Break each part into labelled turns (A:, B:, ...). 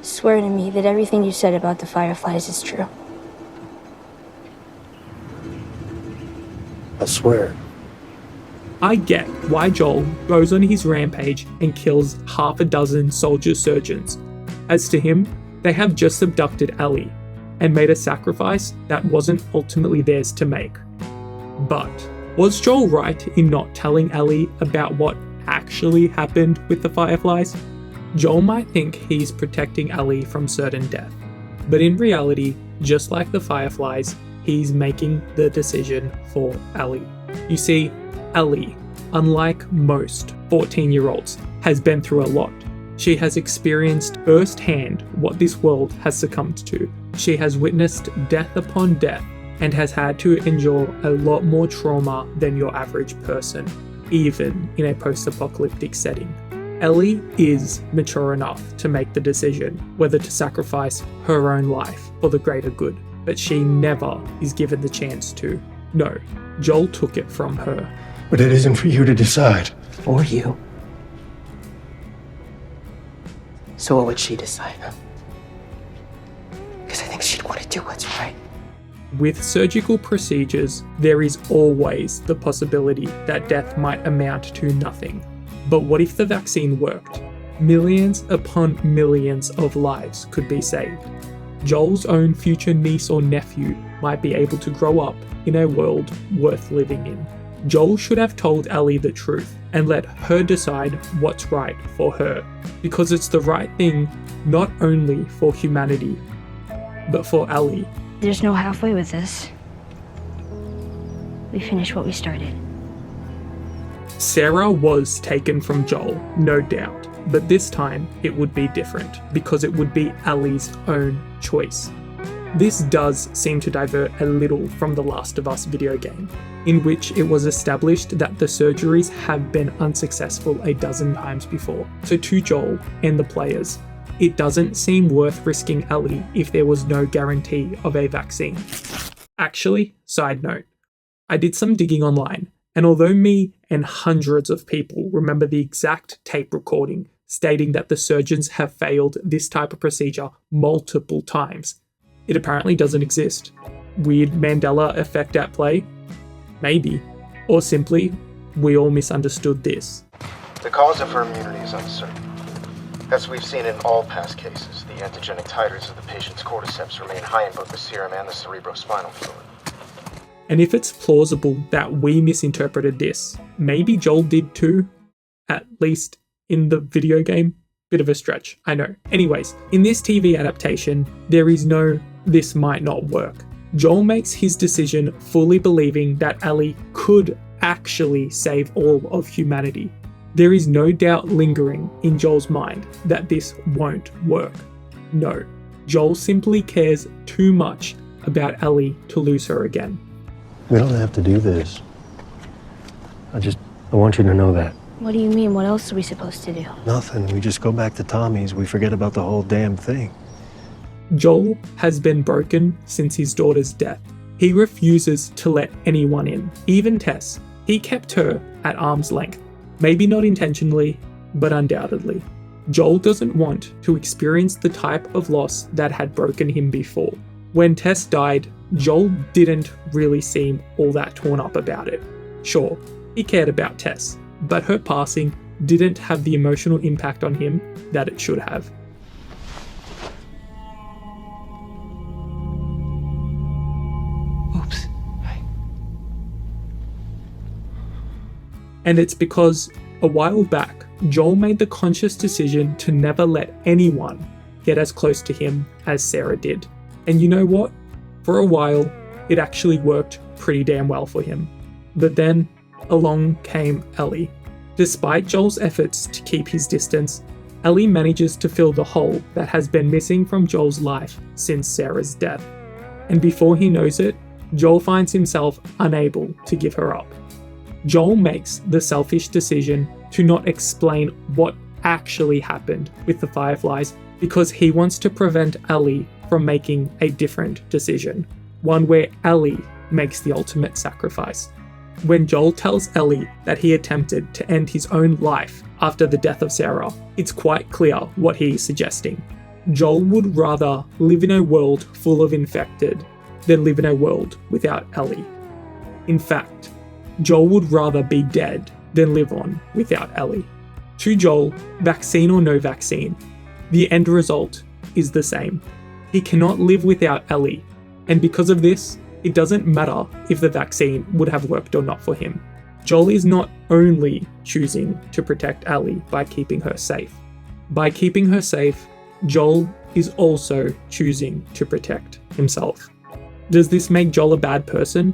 A: Swear to me that everything you said about the Fireflies is true.
B: I swear.
C: I get why Joel goes on his rampage and kills half a dozen soldier surgeons. As to him, they have just abducted Ellie and made a sacrifice that wasn't ultimately theirs to make. But was Joel right in not telling Ellie about what actually happened with the Fireflies? Joel might think he's protecting Ellie from certain death, but in reality, just like the Fireflies, he's making the decision for Ellie. You see, Ellie, unlike most 14-year-olds, has been through a lot. She has experienced firsthand what this world has succumbed to. She has witnessed death upon death and has had to endure a lot more trauma than your average person, even in a post-apocalyptic setting. Ellie is mature enough to make the decision whether to sacrifice her own life for the greater good, but she never is given the chance to. No, Joel took it from her.
B: But it isn't for you to decide.
D: Or you. So what would she decide? Because I think she'd want to do what's right.
C: With surgical procedures, there is always the possibility that death might amount to nothing. But what if the vaccine worked? Millions upon millions of lives could be saved. Joel's own future niece or nephew might be able to grow up in a world worth living in. Joel should have told Ellie the truth and let her decide what's right for her, because it's the right thing not only for humanity, but for Ellie.
A: There's no halfway with this. We finished what we started.
C: Sarah was taken from Joel, no doubt, but this time it would be different because it would be Ellie's own choice. This does seem to divert a little from the Last of Us video game, in which it was established that the surgeries have been unsuccessful a dozen times before. So to Joel and the players, it doesn't seem worth risking Ellie if there was no guarantee of a vaccine. Actually, side note, I did some digging online, and although me and hundreds of people remember the exact tape recording stating that the surgeons have failed this type of procedure multiple times, it apparently doesn't exist. Weird Mandela effect at play? Maybe. Or simply, we all misunderstood this.
E: The cause of her immunity is uncertain. As we've seen in all past cases, the antigenic titers of the patient's cordyceps remain high in both the serum and the cerebrospinal fluid.
C: And if it's plausible that we misinterpreted this, maybe Joel did too, at least in the video game. Bit of a stretch, I know. Anyways, in this TV adaptation, there is no "this might not work." Joel makes his decision fully believing that Ellie could actually save all of humanity. There is no doubt lingering in Joel's mind that this won't work. No, Joel simply cares too much about Ellie to lose her again.
B: We don't have to do this. I want you to know that.
A: What do you mean? What else are we supposed to do?
B: Nothing. We just go back to Tommy's. We forget about the whole damn thing.
C: Joel has been broken since his daughter's death. He refuses to let anyone in, even Tess. He kept her at arm's length. Maybe not intentionally, but undoubtedly. Joel doesn't want to experience the type of loss that had broken him before. When Tess died, Joel didn't really seem all that torn up about it. Sure, he cared about Tess, but her passing didn't have the emotional impact on him that it should have.
D: Oops. Right.
C: And it's because a while back, Joel made the conscious decision to never let anyone get as close to him as Sarah did. And you know what? For a while, it actually worked pretty damn well for him. But then, along came Ellie. Despite Joel's efforts to keep his distance, Ellie manages to fill the hole that has been missing from Joel's life since Sarah's death. And before he knows it, Joel finds himself unable to give her up. Joel makes the selfish decision to not explain what actually happened with the Fireflies because he wants to prevent Ellie from making a different decision, one where Ellie makes the ultimate sacrifice. When Joel tells Ellie that he attempted to end his own life after the death of Sarah, it's quite clear what he is suggesting. Joel would rather live in a world full of infected than live in a world without Ellie. In fact, Joel would rather be dead than live on without Ellie. To Joel, vaccine or no vaccine, the end result is the same. He cannot live without Ellie, and because of this, it doesn't matter if the vaccine would have worked or not for him. Joel is not only choosing to protect Ellie by keeping her safe. By keeping her safe, Joel is also choosing to protect himself. Does this make Joel a bad person?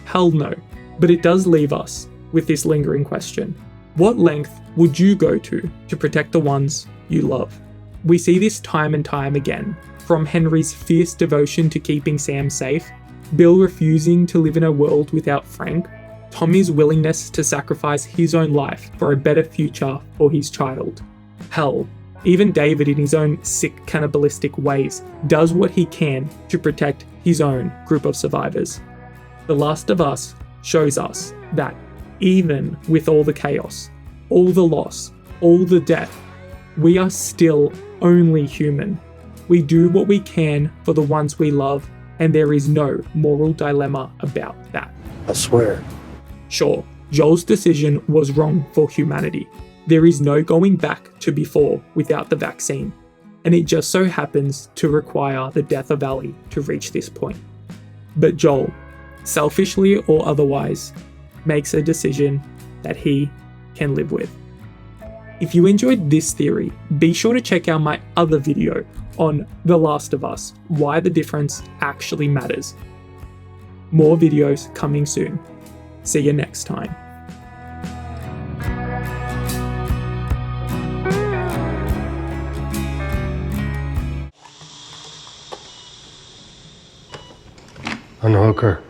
C: Hell no. But it does leave us with this lingering question. What length would you go to protect the ones you love? We see this time and time again, from Henry's fierce devotion to keeping Sam safe, Bill refusing to live in a world without Frank, Tommy's willingness to sacrifice his own life for a better future for his child. Hell, even David in his own sick cannibalistic ways does what he can to protect his own group of survivors. The Last of Us shows us that even with all the chaos, all the loss, all the death, we are still only human. We do what we can for the ones we love, and there is no moral dilemma about that.
B: I swear.
C: Sure, Joel's decision was wrong for humanity. There is no going back to before without the vaccine, and it just so happens to require the death of Ellie to reach this point. But Joel, selfishly or otherwise, makes a decision that he can live with. If you enjoyed this theory, be sure to check out my other video on The Last of Us, why the difference actually matters. More videos coming soon. See you next time.
B: Unhook her.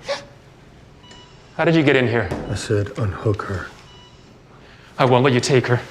F: How did you get in here?
B: I said unhook her.
F: I won't let you take her.